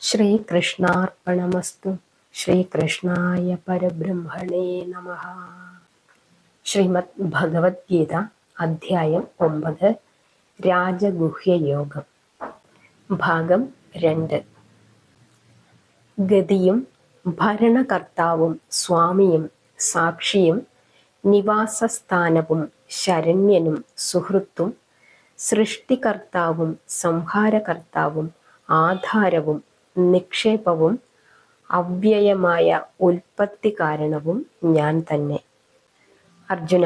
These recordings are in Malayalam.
ശ്രീകൃഷ്ണാർപ്പണമസ്തു. ശ്രീകൃഷ്ണായ പരബ്രഹ്മണേ നമഃ. ശ്രീമദ് ഭഗവത്ഗീത അധ്യായം 9 രാജഗുഹ്യയോഗം ഭാഗം 2. ഗതിയും ഭരണകർത്താവും സ്വാമിയും സാക്ഷിയും നിവാസസ്ഥാനവും ശരണ്യനും സുഹൃത്തും സൃഷ്ടികർത്താവും സംഹാരകർത്താവും ആധാരവും നിക്ഷേപവും അവ്യയമായ ഉൽപ്പത്തി കാരണവും ഞാൻ തന്നെ. അർജുന,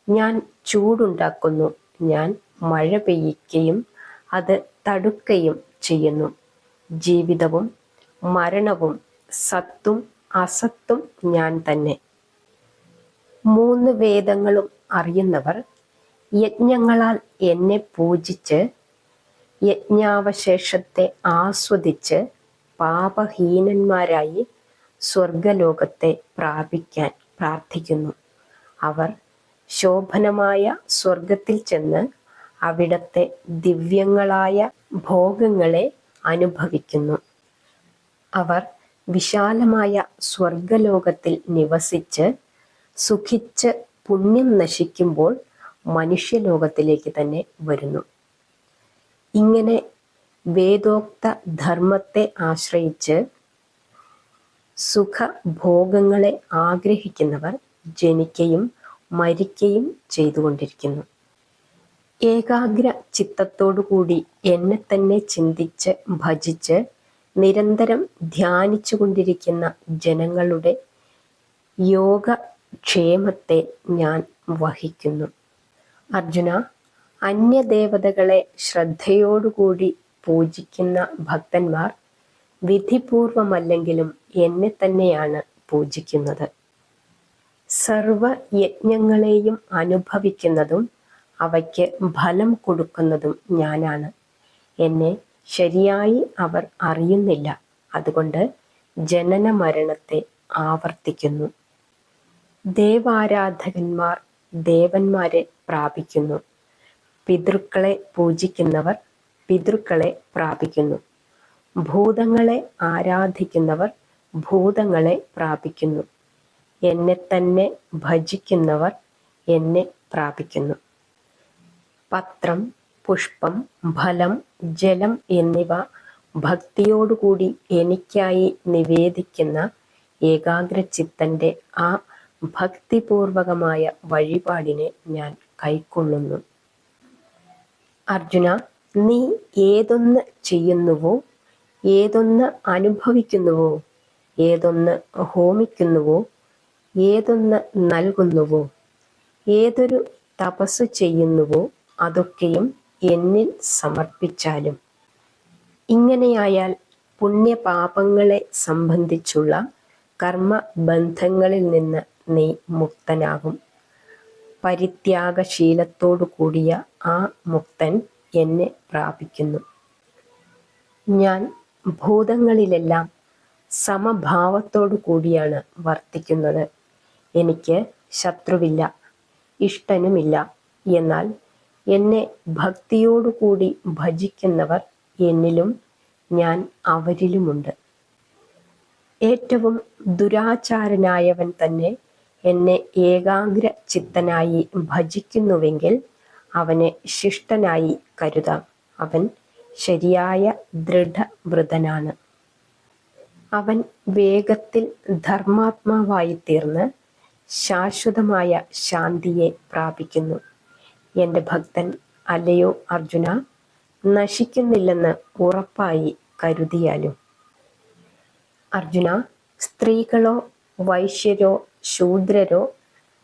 ഞാൻ ചൂടുണ്ടാക്കുന്നു, ഞാൻ മഴ പെയ്യിക്കുകയും അത് തടുക്കുകയും ചെയ്യുന്നു. ജീവിതവും മരണവും സത്തും അസത്തും ഞാൻ തന്നെ. 3 വേദങ്ങളും അറിയുന്നവർ യജ്ഞങ്ങളാൽ എന്നെ പൂജിച്ച് യജ്ഞാവശേഷത്തെ ആസ്വദിച്ച് പാപഹീനന്മാരായി സ്വർഗലോകത്തെ പ്രാപിക്കാൻ പ്രാർത്ഥിക്കുന്നു. അവർ ശോഭനമായ സ്വർഗത്തിൽ ചെന്ന് അവിടത്തെ ദിവ്യങ്ങളായ ഭോഗങ്ങളെ അനുഭവിക്കുന്നു. അവർ വിശാലമായ സ്വർഗലോകത്തിൽ നിവസിച്ച് സുഖിച്ച് പുണ്യം നശിക്കുമ്പോൾ മനുഷ്യലോകത്തിലേക്ക് തന്നെ വരുന്നു. ഇങ്ങനെ വേദോക്ത ധർമ്മത്തെ ആശ്രയിച്ച് സുഖഭോഗങ്ങളെ ആഗ്രഹിക്കുന്നവർ ജനിക്കുകയും മരിക്കുകയും ചെയ്തുകൊണ്ടിരിക്കുന്നു. ഏകാഗ്ര ചിത്തത്തോടുകൂടി എന്നെ തന്നെ ചിന്തിച്ച് ഭജിച്ച് നിരന്തരം ധ്യാനിച്ചു കൊണ്ടിരിക്കുന്ന ജനങ്ങളുടെ യോഗക്ഷേമത്തെ ഞാൻ വഹിക്കുന്നു. അർജുന, അന്യദേവതകളെ ശ്രദ്ധയോടുകൂടി പൂജിക്കുന്ന ഭക്തന്മാർ വിധിപൂർവമല്ലെങ്കിലും എന്നെ തന്നെയാണ് പൂജിക്കുന്നത്. സർവയജ്ഞങ്ങളെയും അനുഭവിക്കുന്നതും അവയ്ക്ക് ഫലം കൊടുക്കുന്നതും ഞാനാണ്. എന്നെ ശരിയായി അവർ അറിയുന്നില്ല. അതുകൊണ്ട് ജനന മരണത്തെ ആവർത്തിക്കുന്നു. ദേവാരാധകന്മാർ ദേവന്മാരെ പ്രാപിക്കുന്നു. പിതൃക്കളെ പൂജിക്കുന്നവർ പിതൃക്കളെ പ്രാപിക്കുന്നു. ഭൂതങ്ങളെ ആരാധിക്കുന്നവർ ഭൂതങ്ങളെ പ്രാപിക്കുന്നു. എന്നെ തന്നെ ഭജിക്കുന്നവർ എന്നെ പ്രാപിക്കുന്നു. പത്രം, പുഷ്പം, ഫലം, ജലം എന്നിവ ഭക്തിയോടുകൂടി എനിക്കായി നിവേദിക്കുന്ന ഏകാഗ്രചിത്തന്റെ ആ ഭക്തിപൂർവകമായ വഴിപാടിനെ ഞാൻ കൈക്കൊള്ളുന്നു. അർജുന, നീ ഏതൊന്ന് ചെയ്യുന്നുവോ, ഏതൊന്ന് അനുഭവിക്കുന്നുവോ, ഏതൊന്ന് ഹോമിക്കുന്നുവോ, ഏതൊന്ന് നൽകുന്നുവോ, ഏതൊരു തപസ് ചെയ്യുന്നുവോ അതൊക്കെയും എന്നിൽ സമർപ്പിച്ചാലും ഇങ്ങനെയായാൽ പുണ്യപാപങ്ങളെ സംബന്ധിച്ചുള്ള കർമ്മബന്ധങ്ങളിൽ നിന്ന് നീ മുക്തനാകും. പരിത്യാഗശീലത്തോടു കൂടിയ ആ മുക്തൻ എന്നെ പ്രാപിക്കുന്നു. ഞാൻ ഭൂതങ്ങളിലെല്ലാം സമഭാവത്തോടു കൂടിയാണ് വർത്തിക്കുന്നത്. എനിക്ക് ശത്രുവില്ല, ഇഷ്ടനുമില്ല. എന്നാൽ എന്നെ ഭക്തിയോടുകൂടി ഭജിക്കുന്നവർ എന്നിലും ഞാൻ അവരിലുമുണ്ട്. ഏറ്റവും ദുരാചാരനായവൻ തന്നെ എന്നെ ഏകാഗ്ര ചിത്തനായി ഭജിക്കുന്നുവെങ്കിൽ അവനെ ശിഷ്ടനായി കരുതാം. അവൻ ശരിയായ ദൃഢവ്രതനാണ്. അവൻ വേഗത്തിൽ ധർമാത്മാവായി തീർന്ന് ശാശ്വതമായ ശാന്തിയെ പ്രാപിക്കുന്നു. എൻ്റെ ഭക്തൻ അല്ലയോ അർജുന, നശിക്കുന്നില്ലെന്ന് ഉറപ്പായി കരുതിയാലും. അർജുന, സ്ത്രീകളോ വൈശ്യരോ ശൂദ്രരോ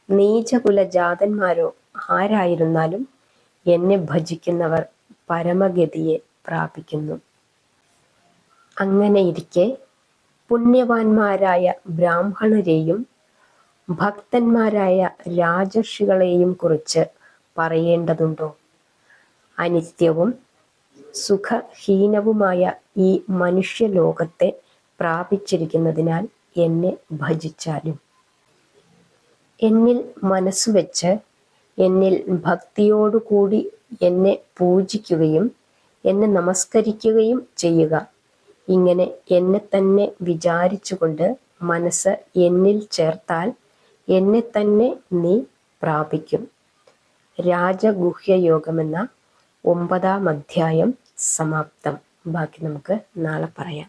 നീചകുലജാതന്മാരോ ആരായിരുന്നാലും എന്നെ ഭജിക്കുന്നവർ പരമഗതിയെ പ്രാപിക്കുന്നു. അങ്ങനെയിരിക്കെ പുണ്യവാന്മാരായ ബ്രാഹ്മണരെയും ഭക്തന്മാരായ രാജർഷികളെയും കുറിച്ച് പറയേണ്ടതുണ്ടോ? അനിത്യവും സുഖഹീനവുമായ ഈ മനുഷ്യലോകത്തെ പ്രാപിച്ചിരിക്കുന്നതിനാൽ എന്നെ ഭജിച്ചാലും. എന്നിൽ മനസ്സുവെച്ച് എന്നിൽ ഭക്തിയോടുകൂടി എന്നെ പൂജിക്കുകയും എന്നെ നമസ്കരിക്കുകയും ചെയ്യുക. ഇങ്ങനെ എന്നെ തന്നെ വിചാരിച്ചുകൊണ്ട് മനസ്സ് എന്നിൽ ചേർത്താൽ എന്നെ തന്നെ നീ പ്രാപിക്കും. രാജഗുഹ്യയോഗമെന്ന 9-ാം അധ്യായം സമാപ്തം. ബാക്കി നമുക്ക് നാളെ പറയാം.